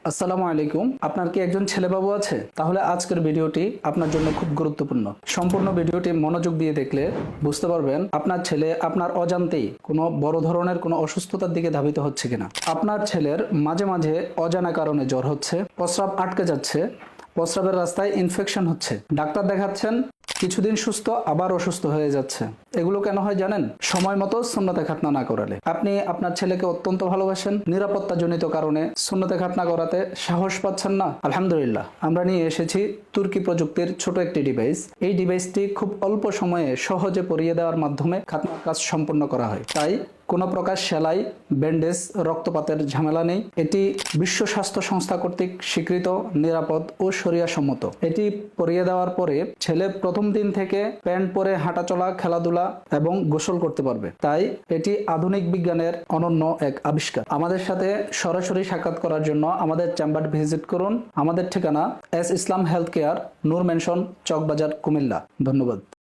আসসালামু আলাইকুম। আপনার কি একজন ছেলে বাবু আছে? তাহলে আজকের ভিডিওটি আপনার জন্য খুব গুরুত্বপূর্ণ। সম্পূর্ণ ভিডিওটি মনোযোগ দিয়ে দেখলে বুঝতে পারবেন আপনার ছেলে আপনার অজান্তেই কোনো বড় ধরনের কোনো অসুস্থতার দিকে ধাবিত হচ্ছে কিনা। আপনার ছেলের মাঝে মাঝে অজানা কারণে জ্বর হচ্ছে, প্রস্রাব আটকে যাচ্ছে, প্রস্রাবের রাস্তায় ইনফেকশন হচ্ছে, ডাক্তার দেখাচ্ছেন, কিছুদিন সুস্থ আবার অসুস্থ হয়ে যাচ্ছে। এগুলো কেন হয় জানেন? সময় মতো সুন্নতে খাতনা না করালে। আপনি আপনার ছেলেকে অত্যন্ত ভালোবাসেন, নিরাপত্তাজনিত কারণে সুন্নতে খাতনা করাতে সাহস পাচ্ছেন না। আলহামদুলিল্লাহ, আমরা নিয়ে এসেছি তুর্কি প্রযুক্তির ছোট একটি ডিভাইস। এই ডিভাইসটি খুব অল্প সময়ে সহজে পরিয়ে দেওয়ার মাধ্যমে খাতনার কাজ সম্পন্ন করা হয়। তাই কোনো প্রকার সেলাই, ব্যান্ডেজ, রক্তপাতের ঝামেলা নেই। এটি বিশ্ব স্বাস্থ্য সংস্থা কর্তৃক স্বীকৃত, নিরাপদ ও শরিয়াসম্মত। এটি পরিয়ে দেওয়ার পরে ছেলে প্রথম দিন থেকে প্যান্ট পরে হাঁটাচলা, খেলাধুলা এবং গোসল করতে পারবে। তাই এটি আধুনিক বিজ্ঞানের অনন্য এক আবিষ্কার। আমাদের সাথে সরাসরি সাক্ষাৎ করার জন্য আমাদের চেম্বার ভিজিট করুন। আমাদের ঠিকানা এস ইসলাম হেলথ কেয়ার, নূর মেনশন, চকবাজার, কুমিল্লা। ধন্যবাদ।